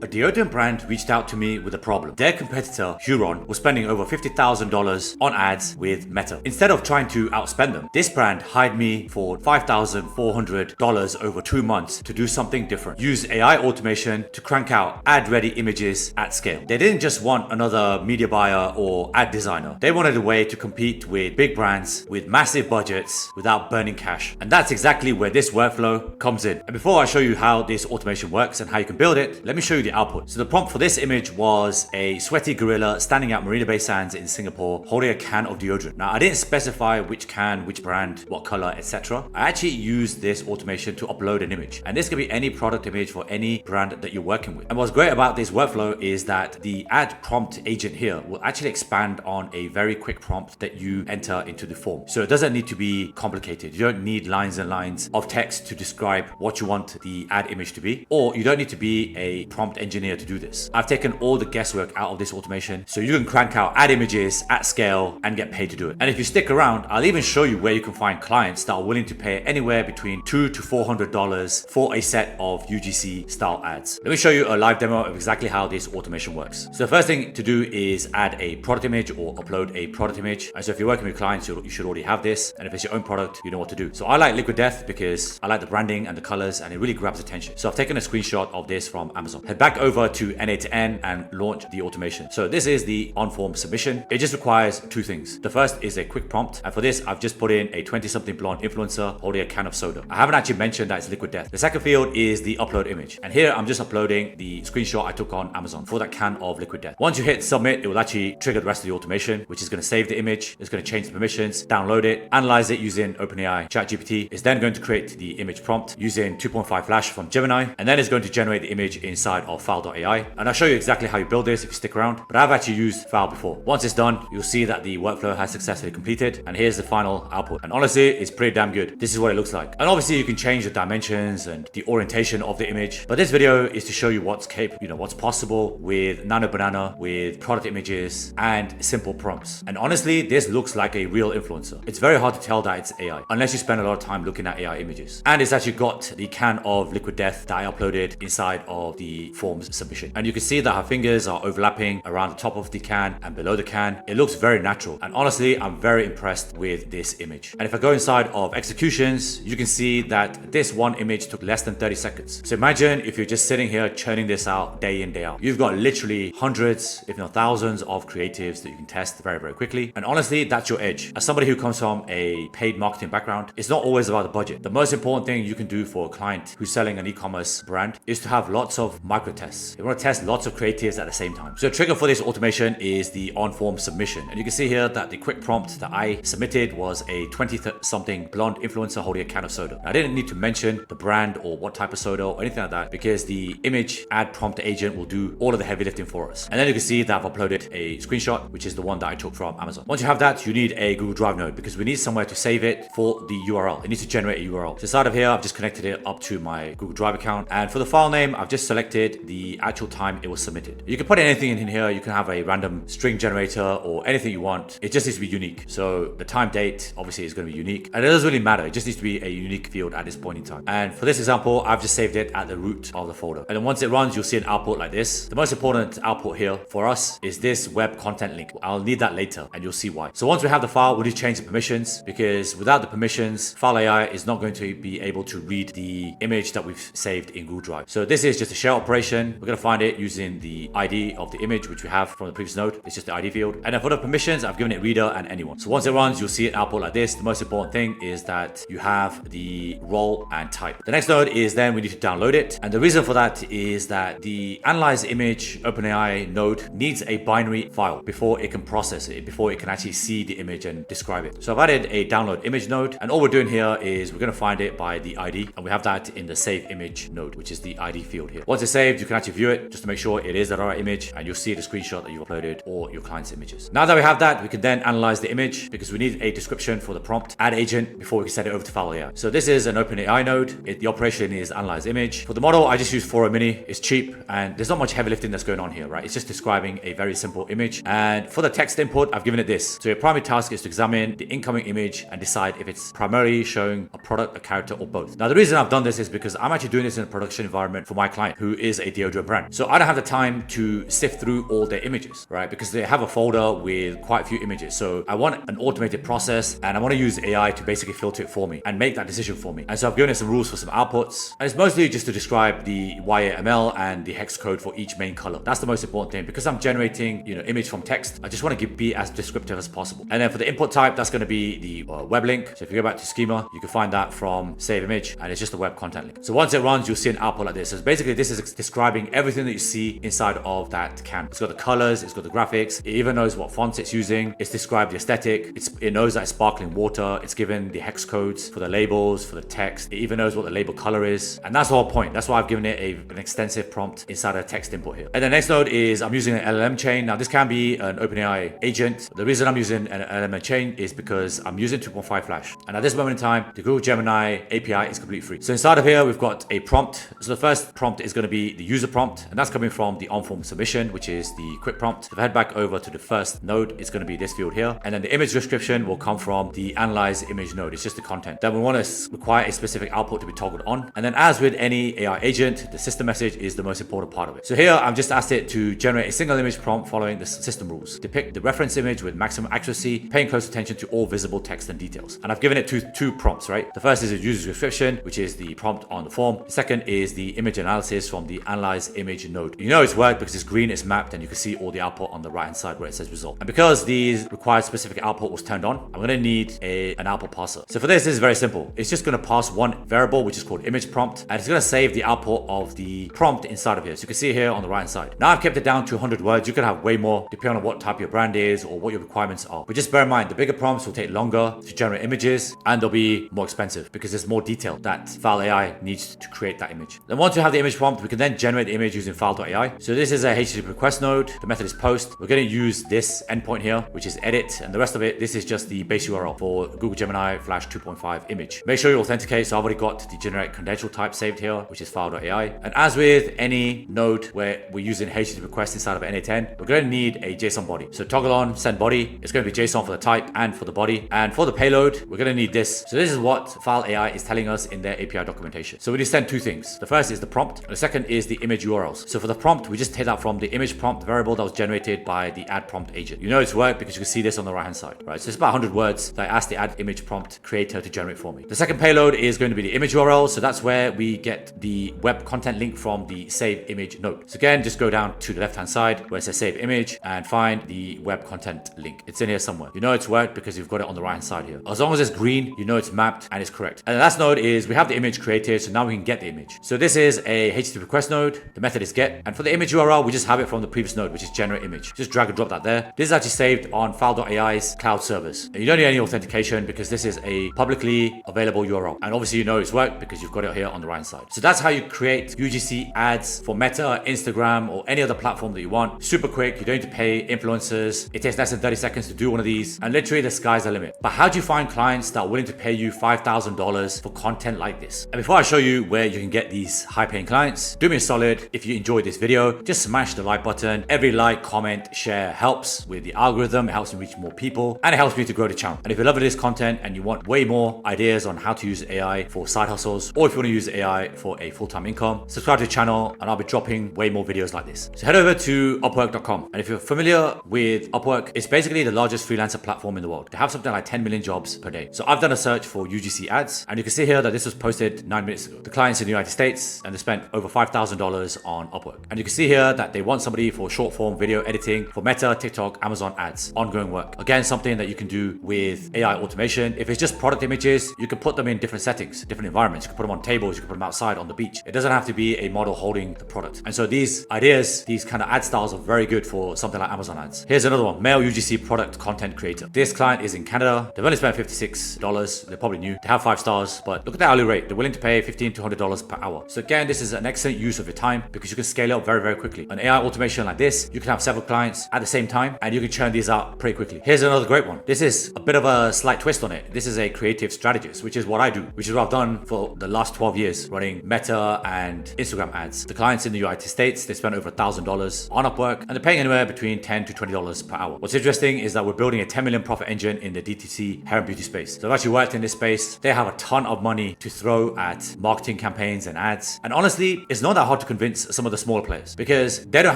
A deodorant brand reached out to me with a problem. Their competitor, Huron, was spending over $50,000 on ads with Meta. Instead of trying to outspend them, this brand hired me for $5,400 over 2 months to do something different. Use AI automation to crank out ad-ready images at scale. They didn't just want another media buyer or ad designer. They wanted a way to compete with big brands with massive budgets without burning cash. And that's exactly where this workflow comes in. And before I show you how this automation works and how you can build it, let me show you the output. So the prompt for this image was a sweaty gorilla standing at Marina Bay Sands in Singapore holding a can of deodorant. Now I didn't specify which can, which brand, what color, etc. I actually used this automation to upload an image, and this can be any product image for any brand that you're working with. And what's great about this workflow is that the ad prompt agent here will actually expand on a very quick prompt that you enter into the form. So it doesn't need to be complicated. You don't need lines and lines of text to describe what you want the ad image to be, or you don't need to be a prompt engineer to do this. I've taken all the guesswork out of this automation so you can crank out ad images at scale and get paid to do it. And if you stick around, I'll even show you where you can find clients that are willing to pay anywhere between $200 to $400 for a set of UGC style ads. Let me show you a live demo of exactly how this automation works. So the first thing to do is add a product image or upload a product image. And so if you're working with clients, you should already have this. And if it's your own product, you know what to do. So I like Liquid Death because I like the branding and the colors and it really grabs attention. So I've taken a screenshot of this from Amazon. Head back over to NA to N and launch the automation. So this is the on-form submission. It just requires two things. The first is a quick prompt. And for this, I've just put in a 20-something blonde influencer holding a can of soda. I haven't actually mentioned that it's Liquid Death. The second field is the upload image. And here I'm just uploading the screenshot I took on Amazon for that can of Liquid Death. Once you hit submit, it will actually trigger the rest of the automation, which is going to save the image. It's going to change the permissions, download it, analyze it using OpenAI ChatGPT. It's then going to create the image prompt using 2.5 Flash from Gemini. And then it's going to generate the image inside of Fal.ai. And I'll show you exactly how you build this if you stick around, but I've actually used Fal before. Once it's done, you'll see that the workflow has successfully completed, and here's the final output. And honestly, it's pretty damn good. This is what it looks like. And obviously you can change the dimensions and the orientation of the image, but this video is to show you what's capable, what's possible with Nano Banana, with product images and simple prompts. And honestly, this looks like a real influencer. It's very hard to tell that it's AI unless you spend a lot of time looking at AI images. And it's actually got the can of Liquid Death that I uploaded inside of the forms submission. And you can see that her fingers are overlapping around the top of the can and below the can. It looks very natural. And honestly, I'm very impressed with this image. And if I go inside of executions, you can see that this one image took less than 30 seconds. So imagine if you're just sitting here churning this out day in, day out. You've got literally hundreds, if not thousands of creatives that you can test very, very quickly. And honestly, that's your edge. As somebody who comes from a paid marketing background, it's not always about the budget. The most important thing you can do for a client who's selling an e-commerce brand is to have lots of micro tests. You want to test lots of creatives at the same time. So the trigger for this automation is the on-form submission. And you can see here that the quick prompt that I submitted was a 20-something blonde influencer holding a can of soda. Now, I didn't need to mention the brand or what type of soda or anything like that because the image ad prompt agent will do all of the heavy lifting for us. And then you can see that I've uploaded a screenshot, which is the one that I took from Amazon. Once you have that, you need a Google Drive node because we need somewhere to save it for the URL. It needs to generate a URL. So inside of here, I've just connected it up to my Google Drive account. And for the file name, I've just selected the actual time it was submitted. You can put anything in here. You can have a random string generator or anything you want. It just needs to be unique. So the time date obviously is going to be unique. And it doesn't really matter. It just needs to be a unique field at this point in time. And for this example, I've just saved it at the root of the folder. And then once it runs, you'll see an output like this. The most important output here for us is this web content link. I'll need that later and you'll see why. So once we have the file, we need to change the permissions because without the permissions, Fal.ai is not going to be able to read the image that we've saved in Google Drive. So this is just a share operation. We're going to find it using the ID of the image, which we have from the previous node. It's just the ID field. And then for the permissions, I've given it reader and anyone. So once it runs, you'll see an output like this. The most important thing is that you have the role and type. The next node is then we need to download it. And the reason for that is that the analyze image OpenAI node needs a binary file before it can process it, before it can actually see the image and describe it. So I've added a download image node. And all we're doing here is we're going to find it by the ID. And we have that in the save image node, which is the ID field here. Once it's saved, you can actually view it just to make sure it is the right image. And you'll see the screenshot that you uploaded or your client's images. Now that we have that, we can then analyze the image because we need a description for the prompt ad agent before we can send it over to Fal.ai. So this is an OpenAI node. The operation is analyze image. For the model, I just use Foro Mini. It's cheap and there's not much heavy lifting that's going on here, right? It's just describing a very simple image. And for the text input, I've given it this. So your primary task is to examine the incoming image and decide if it's primarily showing a product, a character, or both. Now, the reason I've done this is because I'm actually doing this in a production environment for my client who is a a deodorant brand. So I don't have the time to sift through all their images, right? Because they have a folder with quite a few images. So I want an automated process, and I want to use AI to basically filter it for me and make that decision for me. And so I've given it some rules for some outputs, and it's mostly just to describe the YAML and the hex code for each main color. That's the most important thing, because I'm generating, image from text. I just want to be as descriptive as possible. And then for the input type, that's going to be the web link. So if you go back to schema, you can find that from save image, and it's just a web content link. So once it runs, you'll see an output like this. So basically, this is describing everything that you see inside of that canvas. It's got the colors, it's got the graphics, it even knows what fonts it's using, it's described the aesthetic, it knows that it's sparkling water, it's given the hex codes for the labels, for the text, it even knows what the label color is. And that's the whole point. That's why I've given it an extensive prompt inside a text input here. And the next node is I'm using an LLM chain. Now this can be an OpenAI agent. The reason I'm using an LLM chain is because I'm using 2.5 Flash. And at this moment in time, the Google Gemini API is completely free. So inside of here, we've got a prompt. So the first prompt is going to be the user prompt, and that's coming from the on-form submission, which is the quick prompt. So if I head back over to the first node, it's going to be this field here. And then the image description will come from the analyze image node. It's just the content. Then we want to require a specific output to be toggled on. And then as with any AI agent, the system message is the most important part of it. So here, I've just asked it to generate a single image prompt following the system rules. Depict the reference image with maximum accuracy, paying close attention to all visible text and details. And I've given it two prompts, right? The first is a user description, which is the prompt on the form. The second is the image analysis from the analyze image node. You know it's worked because it's green, it's mapped, and you can see all the output on the right hand side where it says result. And because these required specific output was turned on, I'm going to need an output parser. So for this is very simple. It's just going to pass one variable, which is called image prompt, and it's going to save the output of the prompt inside of here. So you can see here on the right hand side. Now I've kept it down to 100 words. You can have way more depending on what type your brand is or what your requirements are. But just bear in mind, the bigger prompts will take longer to generate images, and they'll be more expensive because there's more detail that Fal.ai needs to create that image. Then once you have the image prompt, we can then generate the image using Fal.ai. So this is a HTTP request node. The method is post. We're going to use this endpoint here, which is edit, and the rest of it, this is just the base URL for Google Gemini Flash 2.5 image. Make sure you authenticate. So I've already got the generic credential type saved here, which is Fal.ai. And as with any node where we're using HTTP request inside of NA10, we're going to need a JSON body. So toggle on send body. It's going to be JSON for the type and for the body. And for the payload, we're going to need this. So this is what Fal.ai is telling us in their API documentation. So we need to send two things. The first is the prompt, and the second is the image URLs. So for the prompt, we just take that from the image prompt variable that was generated by the add prompt agent. You know it's worked because you can see this on the right hand side, right? So it's about 100 words that I asked the add image prompt creator to generate for me. The second payload is going to be the image URL. So that's where we get the web content link from the save image node. So again, just go down to the left hand side where it says save image and find the web content link. It's in here somewhere. You know it's worked because you've got it on the right hand side here. As long as it's green, you know it's mapped and it's correct. And the last node is we have the image created, so now we can get the image. So this is a HTTP request node. The method is get, and for the image URL, we just have it from the previous node, which is generate image. Just drag and drop that there. This is actually saved on Fal.ai's cloud servers. And you don't need any authentication because this is a publicly available URL. And obviously you know it's worked because you've got it here on the right hand side. So that's how you create UGC ads for Meta, Instagram, or any other platform that you want. Super quick. You don't need to pay influencers. It takes less than 30 seconds to do one of these. And literally the sky's the limit. But how do you find clients that are willing to pay you $5,000 for content like this? And before I show you where you can get these high paying clients, do me a solid. If you enjoyed this video, just smash the like button. Every like, comment, share helps with the algorithm. It helps me reach more people and it helps me to grow the channel. And if you love this content and you want way more ideas on how to use AI for side hustles, or if you want to use AI for a full-time income, subscribe to the channel and I'll be dropping way more videos like this. So head over to Upwork.com. And if you're familiar with Upwork, it's basically the largest freelancer platform in the world. They have something like 10 million jobs per day. So I've done a search for UGC ads and you can see here that this was posted 9 minutes ago. The client's in the United States and they spent over $5,000 on Upwork. And you can see here that they want somebody for short form video editing for Meta, TikTok, Amazon ads, ongoing work. Again, something that you can do with AI automation. If it's just product images, you can put them in different settings, different environments. You can put them on tables, you can put them outside on the beach. It doesn't have to be a model holding the product. And so these ideas, these kind of ad styles are very good for something like Amazon ads. Here's another one, male UGC product content creator. This client is in Canada. They've only spent $56. They're probably new. They have 5 stars, but look at the hourly rate. They're willing to pay $15 to $100 per hour. So again, this is an excellent use of your time because you can scale it up very, very quickly. An AI automation like this, you can have several clients at the same time and you can churn these out pretty quickly. Here's another great one. This is a bit of a slight twist on it. This is a creative strategist, which is what I do, which is what I've done for the last 12 years running Meta and Instagram ads. The clients in the United States, they spend over $1,000 on Upwork and they're paying anywhere between $10 to $20 per hour. What's interesting is that we're building a 10 million profit engine in the DTC hair and beauty space. So I've actually worked in this space. They have a ton of money to throw at marketing campaigns and ads. And honestly, it's not that hard to convince some of the smaller players because they don't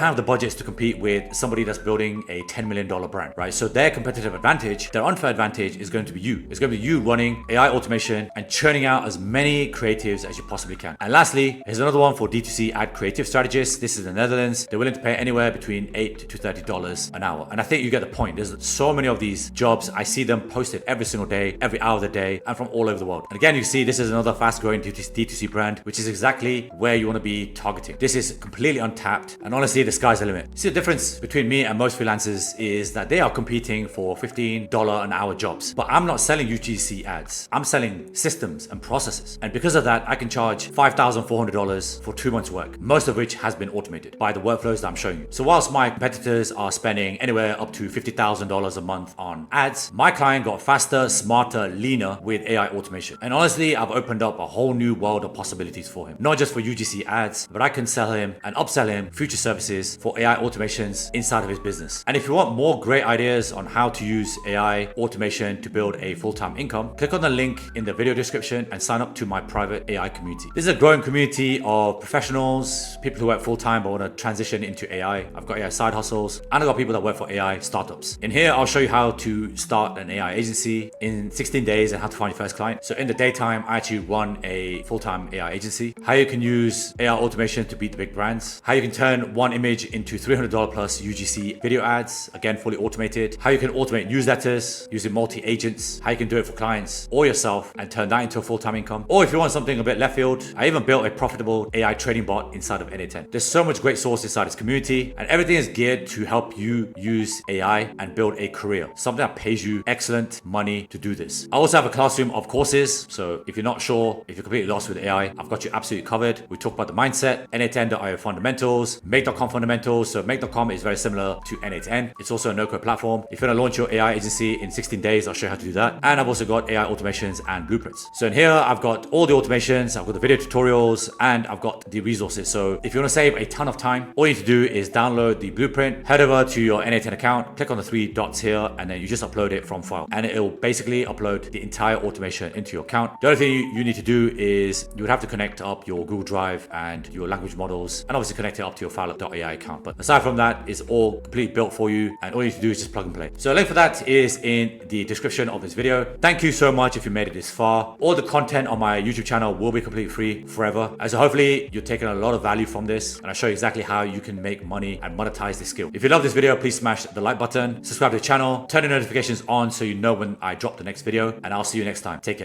have the budgets to compete with somebody that's building a $10 million brand, right? So their competitive advantage, their unfair advantage is going to be you. It's going to be you running AI automation and churning out as many creatives as you possibly can. And lastly, here's another one for D2C ad creative strategists. This is the Netherlands. They're willing to pay anywhere between $8 to $30 an hour. And I think you get the point. There's so many of these jobs. I see them posted every single day, every hour of the day, and from all over the world. And again, you see this is another fast growing D2C brand, which is exactly where you want to be targeting. This is completely untapped. And honestly, the sky's the limit. See, the difference between me and most freelancers is that they are competing for $15 an hour jobs. But I'm not selling UGC ads. I'm selling systems and processes. And because of that, I can charge $5,400 for 2 months work, most of which has been automated by the workflows that I'm showing you. So whilst my competitors are spending anywhere up to $50,000 a month on ads, my client got faster, smarter, leaner with AI automation. And honestly, I've opened up a whole new world of possibilities for him. Not just for UGC ads, but I can sell him and upsell him future services for AI automations inside of his business. And if you want more great ideas on how to use AI automation to build a full-time income, click on the link in the video description and sign up to my private AI community. This is a growing community of professionals, people who work full-time but want to transition into AI. I've got AI side hustles, and I've got people that work for AI startups. In here, I'll show you how to start an AI agency in 16 days and how to find your first client. So in the daytime, I actually run a full-time AI agency. How you can use AI automation to beat the big brands. How you can turn one image into $300 plus UGC video ads, again, fully automated. How you can automate newsletters using multi-agents. How you can do it for clients or yourself and turn that into a full-time income. Or if you want something a bit left field, I even built a profitable AI trading bot inside of N8N. There's so much great source inside this community, and everything is geared to help you use AI and build a career, something that pays you excellent money to do this. I also have a classroom of courses, so if you're not sure, if you're completely lost with AI, I've got you absolutely covered. We talk about the mindset, N8N.io fundamentals, Make.com fundamentals. So Make.com is very similar to N8N. It's also a no-code platform. If you want to launch your AI agency in 16 days, I'll show you how to do that. And I've also got AI automations and blueprints. So in here, I've got all the automations, I've got the video tutorials, and I've got the resources. So if you want to save a ton of time, all you need to do is download the blueprint, head over to your N8N account, click on the 3 dots here, and then you just upload it from file. And it'll basically upload the entire automation into your account. The only thing you need to do is you would have to connect up your Google Drive and your language models, and obviously connect it up to your Fal.ai account. But aside from that, it's all completely built for you, and all you need to do is just plug and play. So a link for that is in the description of this video. Thank you so much if you made it this far. All the content on my YouTube channel will be completely free forever. And so hopefully you're taking a lot of value from this, and I show you exactly how you can make money and monetize this skill. If you love this video, please smash the like button, subscribe to the channel, turn the notifications on so you know when I drop the next video, and I'll see you next time. Take care.